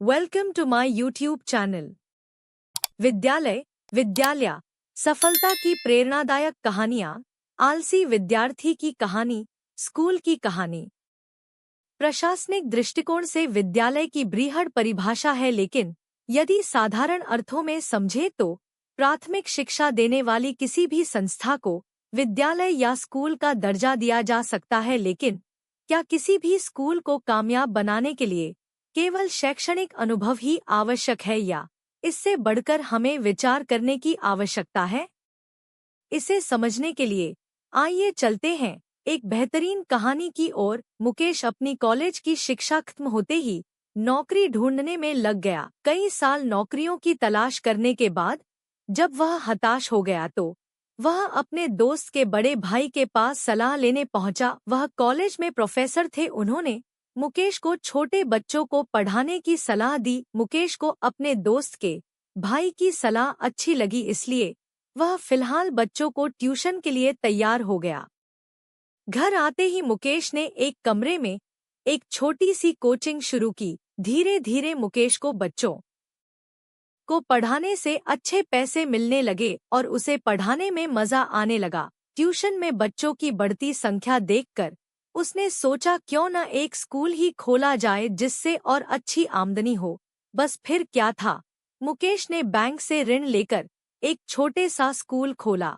Welcome to my YouTube channel. विद्यालय विद्यालया सफलता की प्रेरणादायक कहानियाँ, आलसी विद्यार्थी की कहानी, स्कूल की कहानी। प्रशासनिक दृष्टिकोण से विद्यालय की बृहद परिभाषा है, लेकिन यदि साधारण अर्थों में समझे तो प्राथमिक शिक्षा देने वाली किसी भी संस्था को विद्यालय या स्कूल का दर्जा दिया जा सकता है। लेकिन क्या किसी भी स्कूल को कामयाब बनाने के लिए केवल शैक्षणिक अनुभव ही आवश्यक है, या इससे बढ़कर हमें विचार करने की आवश्यकता है? इसे समझने के लिए आइए चलते हैं एक बेहतरीन कहानी की ओर। मुकेश अपनी कॉलेज की शिक्षा खत्म होते ही नौकरी ढूंढने में लग गया। कई साल नौकरियों की तलाश करने के बाद जब वह हताश हो गया तो वह अपने दोस्त के बड़े भाई के पास सलाह लेने पहुंचा। वह कॉलेज में प्रोफेसर थे। उन्होंने मुकेश को छोटे बच्चों को पढ़ाने की सलाह दी। मुकेश को अपने दोस्त के भाई की सलाह अच्छी लगी, इसलिए वह फिलहाल बच्चों को ट्यूशन के लिए तैयार हो गया। घर आते ही मुकेश ने एक कमरे में एक छोटी सी कोचिंग शुरू की। धीरे धीरे मुकेश को बच्चों को पढ़ाने से अच्छे पैसे मिलने लगे और उसे पढ़ाने में मजा आने लगा। ट्यूशन में बच्चों की बढ़ती संख्या देखकर उसने सोचा, क्यों न एक स्कूल ही खोला जाए जिससे और अच्छी आमदनी हो। बस फिर क्या था, मुकेश ने बैंक से ऋण लेकर एक छोटे सा स्कूल खोला।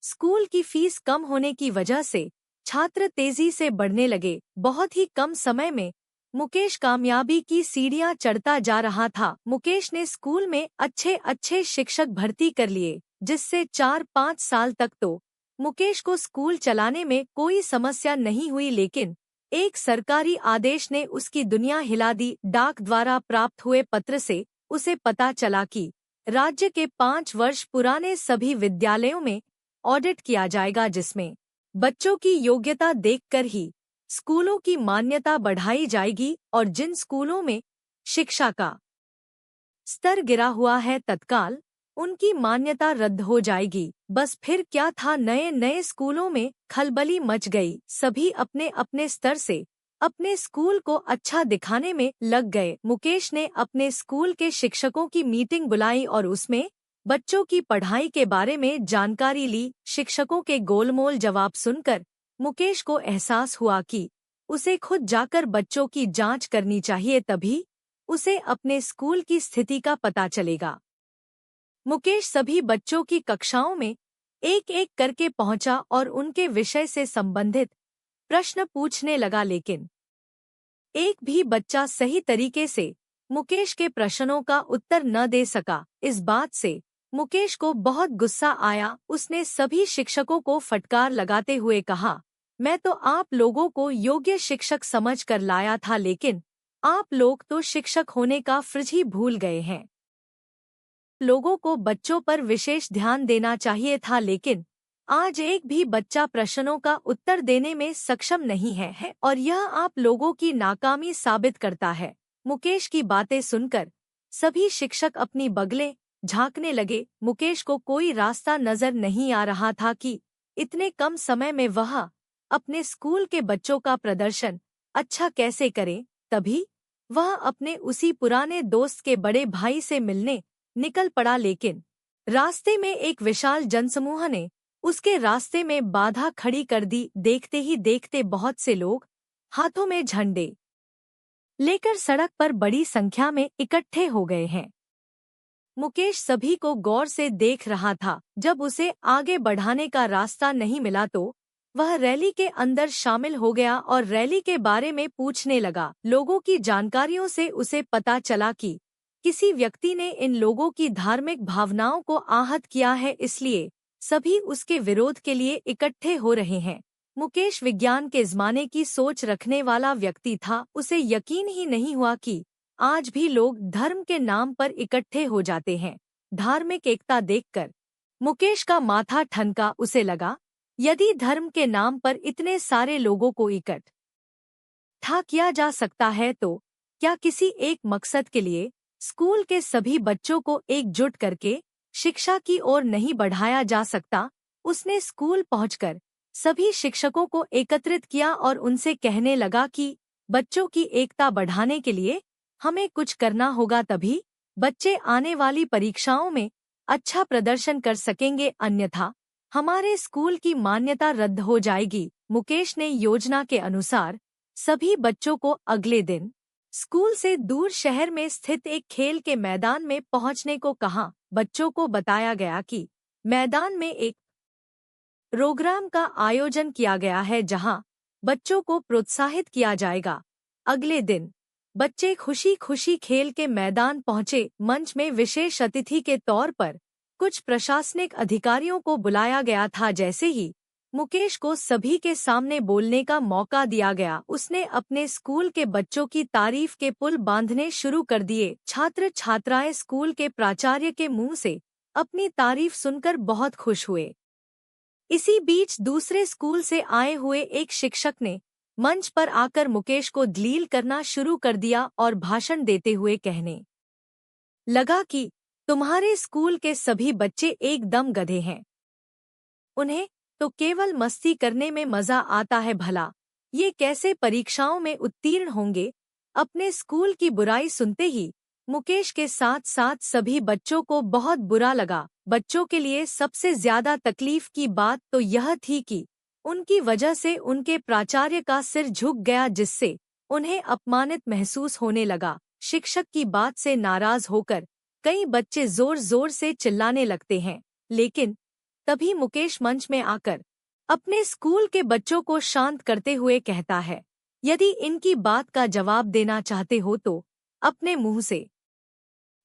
स्कूल की फीस कम होने की वजह से छात्र तेजी से बढ़ने लगे। बहुत ही कम समय में मुकेश कामयाबी की सीढ़ियां चढ़ता जा रहा था। मुकेश ने स्कूल में अच्छे अच्छे शिक्षक भर्ती कर लिए, जिससे 4-5 साल तक तो मुकेश को स्कूल चलाने में कोई समस्या नहीं हुई। लेकिन एक सरकारी आदेश ने उसकी दुनिया हिला दी। डाक द्वारा प्राप्त हुए पत्र से उसे पता चला कि राज्य के 5 वर्ष पुराने सभी विद्यालयों में ऑडिट किया जाएगा, जिसमें बच्चों की योग्यता देखकर ही स्कूलों की मान्यता बढ़ाई जाएगी और जिन स्कूलों में शिक्षा का स्तर गिरा हुआ है तत्काल उनकी मान्यता रद्द हो जाएगी। बस फिर क्या था, नए नए स्कूलों में खलबली मच गई। सभी अपने अपने स्तर से अपने स्कूल को अच्छा दिखाने में लग गए। मुकेश ने अपने स्कूल के शिक्षकों की मीटिंग बुलाई और उसमें बच्चों की पढ़ाई के बारे में जानकारी ली। शिक्षकों के गोलमोल जवाब सुनकर मुकेश को एहसास हुआ कि उसे खुद जाकर बच्चों की जांच करनी चाहिए, तभी उसे अपने स्कूल की स्थिति का पता चलेगा। मुकेश सभी बच्चों की कक्षाओं में एक एक करके पहुंचा और उनके विषय से संबंधित प्रश्न पूछने लगा, लेकिन एक भी बच्चा सही तरीके से मुकेश के प्रश्नों का उत्तर न दे सका। इस बात से मुकेश को बहुत गुस्सा आया। उसने सभी शिक्षकों को फटकार लगाते हुए कहा, मैं तो आप लोगों को योग्य शिक्षक समझ कर लाया था, लेकिन आप लोग तो शिक्षक होने का फर्ज ही भूल गए हैं। लोगों को बच्चों पर विशेष ध्यान देना चाहिए था, लेकिन आज एक भी बच्चा प्रश्नों का उत्तर देने में सक्षम नहीं है और यह आप लोगों की नाकामी साबित करता है। मुकेश की बातें सुनकर सभी शिक्षक अपनी बगलें झांकने लगे। मुकेश को कोई रास्ता नजर नहीं आ रहा था कि इतने कम समय में वह अपने स्कूल के बच्चों का प्रदर्शन अच्छा कैसे करे। तभी वह अपने उसी पुराने दोस्त के बड़े भाई से मिलने निकल पड़ा, लेकिन रास्ते में एक विशाल जनसमूह ने उसके रास्ते में बाधा खड़ी कर दी। देखते ही देखते बहुत से लोग हाथों में झंडे लेकर सड़क पर बड़ी संख्या में इकट्ठे हो गए हैं। मुकेश सभी को गौर से देख रहा था। जब उसे आगे बढ़ाने का रास्ता नहीं मिला तो वह रैली के अंदर शामिल हो गया और रैली के बारे में पूछने लगा। लोगों की जानकारियों से उसे पता चला कि किसी व्यक्ति ने इन लोगों की धार्मिक भावनाओं को आहत किया है, इसलिए सभी उसके विरोध के लिए इकट्ठे हो रहे हैं। मुकेश विज्ञान के ज़माने की सोच रखने वाला व्यक्ति था। उसे यकीन ही नहीं हुआ कि आज भी लोग धर्म के नाम पर इकट्ठे हो जाते हैं। धार्मिक एकता देखकर मुकेश का माथा ठनका। उसे लगा, यदि धर्म के नाम पर इतने सारे लोगों को इकट्ठा किया जा सकता है तो क्या किसी एक मकसद के लिए स्कूल के सभी बच्चों को एकजुट करके शिक्षा की ओर नहीं बढ़ाया जा सकता। उसने स्कूल पहुंचकर सभी शिक्षकों को एकत्रित किया और उनसे कहने लगा कि बच्चों की एकता बढ़ाने के लिए हमें कुछ करना होगा, तभी बच्चे आने वाली परीक्षाओं में अच्छा प्रदर्शन कर सकेंगे, अन्यथा हमारे स्कूल की मान्यता रद्द हो जाएगी। मुकेश ने योजना के अनुसार सभी बच्चों को अगले दिन स्कूल से दूर शहर में स्थित एक खेल के मैदान में पहुंचने को कहा। बच्चों को बताया गया कि मैदान में एक प्रोग्राम का आयोजन किया गया है जहां बच्चों को प्रोत्साहित किया जाएगा। अगले दिन बच्चे खुशी खुशी खेल के मैदान पहुंचे। मंच में विशेष अतिथि के तौर पर कुछ प्रशासनिक अधिकारियों को बुलाया गया था। जैसे ही मुकेश को सभी के सामने बोलने का मौका दिया गया, उसने अपने स्कूल के बच्चों की तारीफ के पुल बांधने शुरू कर दिए। छात्र छात्राएं स्कूल के प्राचार्य के मुंह से अपनी तारीफ सुनकर बहुत खुश हुए। इसी बीच दूसरे स्कूल से आए हुए एक शिक्षक ने मंच पर आकर मुकेश को दलील करना शुरू कर दिया और भाषण देते हुए कहने लगा कि तुम्हारे स्कूल के सभी बच्चे एकदम गधे हैं, उन्हें तो केवल मस्ती करने में मजा आता है, भला ये कैसे परीक्षाओं में उत्तीर्ण होंगे। अपने स्कूल की बुराई सुनते ही मुकेश के साथ साथ सभी बच्चों को बहुत बुरा लगा। बच्चों के लिए सबसे ज्यादा तकलीफ की बात तो यह थी कि उनकी वजह से उनके प्राचार्य का सिर झुक गया, जिससे उन्हें अपमानित महसूस होने लगा। शिक्षक की बात से नाराज होकर कई बच्चे जोर जोर से चिल्लाने लगते हैं, लेकिन तभी मुकेश मंच में आकर अपने स्कूल के बच्चों को शांत करते हुए कहता है, यदि इनकी बात का जवाब देना चाहते हो तो अपने मुंह से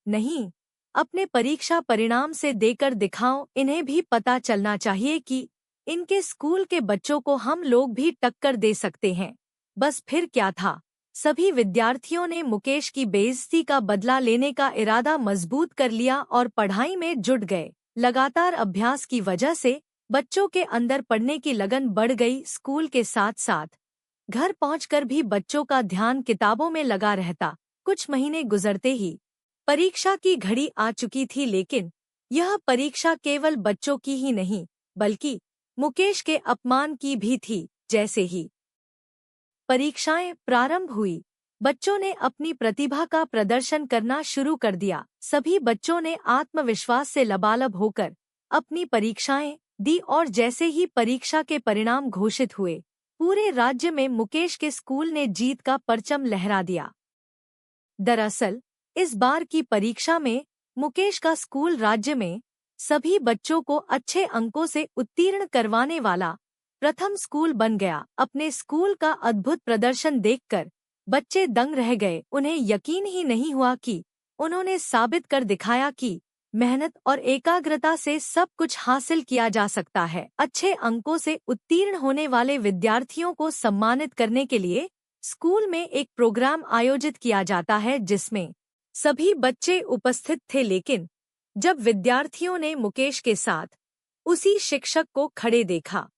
नहीं, अपने परीक्षा परिणाम से देकर दिखाओ। इन्हें भी पता चलना चाहिए कि इनके स्कूल के बच्चों को हम लोग भी टक्कर दे सकते हैं। बस फिर क्या था, सभी विद्यार्थियों ने मुकेश की बेइज्जती का बदला लेने का इरादा मजबूत कर लिया और पढ़ाई में जुट गए। लगातार अभ्यास की वजह से बच्चों के अंदर पढ़ने की लगन बढ़ गई। स्कूल के साथ साथ घर पहुंचकर भी बच्चों का ध्यान किताबों में लगा रहता। कुछ महीने गुजरते ही परीक्षा की घड़ी आ चुकी थी, लेकिन यह परीक्षा केवल बच्चों की ही नहीं बल्कि मुकेश के अपमान की भी थी। जैसे ही परीक्षाएं प्रारंभ हुई, बच्चों ने अपनी प्रतिभा का प्रदर्शन करना शुरू कर दिया। सभी बच्चों ने आत्मविश्वास से लबालब होकर अपनी परीक्षाएं दी और जैसे ही परीक्षा के परिणाम घोषित हुए, पूरे राज्य में मुकेश के स्कूल ने जीत का परचम लहरा दिया। दरअसल इस बार की परीक्षा में मुकेश का स्कूल राज्य में सभी बच्चों को अच्छे अंकों से उत्तीर्ण करवाने वाला प्रथम स्कूल बन गया। अपने स्कूल का अद्भुत प्रदर्शन देखकर बच्चे दंग रह गए। उन्हें यकीन ही नहीं हुआ कि उन्होंने साबित कर दिखाया कि मेहनत और एकाग्रता से सब कुछ हासिल किया जा सकता है। अच्छे अंकों से उत्तीर्ण होने वाले विद्यार्थियों को सम्मानित करने के लिए स्कूल में एक प्रोग्राम आयोजित किया जाता है, जिसमें सभी बच्चे उपस्थित थे। लेकिन जब विद्यार्थियों ने मुकेश के साथ उसी शिक्षक को खड़े देखा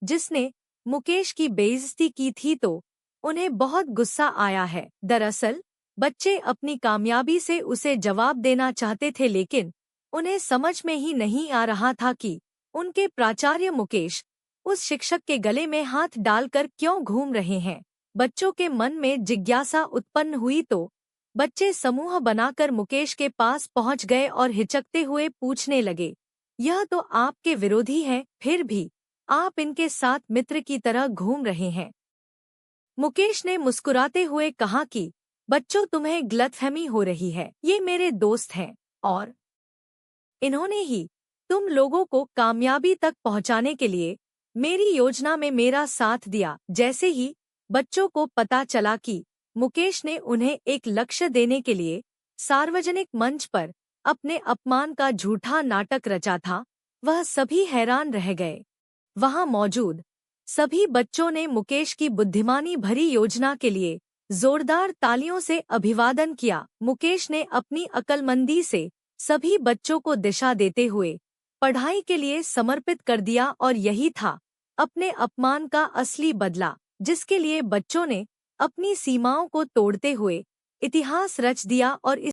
जिसने मुकेश की बेइज्जती की थी, तो उन्हें बहुत गुस्सा आया है। दरअसल बच्चे अपनी कामयाबी से उसे जवाब देना चाहते थे, लेकिन उन्हें समझ में ही नहीं आ रहा था कि उनके प्राचार्य मुकेश उस शिक्षक के गले में हाथ डालकर क्यों घूम रहे हैं। बच्चों के मन में जिज्ञासा उत्पन्न हुई तो बच्चे समूह बनाकर मुकेश के पास पहुंच गए और हिचकते हुए पूछने लगे, यह तो आपके विरोधी हैं, फिर भी आप इनके साथ मित्र की तरह घूम रहे हैं। मुकेश ने मुस्कुराते हुए कहा कि बच्चों, तुम्हें गलतफहमी हो रही है, ये मेरे दोस्त हैं और इन्होंने ही तुम लोगों को कामयाबी तक पहुंचाने के लिए मेरी योजना में मेरा साथ दिया। जैसे ही बच्चों को पता चला कि मुकेश ने उन्हें एक लक्ष्य देने के लिए सार्वजनिक मंच पर अपने अपमान का झूठा नाटक रचा था, वह सभी हैरान रह गए। वहां मौजूद सभी बच्चों ने मुकेश की बुद्धिमानी भरी योजना के लिए जोरदार तालियों से अभिवादन किया। मुकेश ने अपनी अक्लमंदी से सभी बच्चों को दिशा देते हुए पढ़ाई के लिए समर्पित कर दिया और यही था अपने अपमान का असली बदला, जिसके लिए बच्चों ने अपनी सीमाओं को तोड़ते हुए इतिहास रच दिया और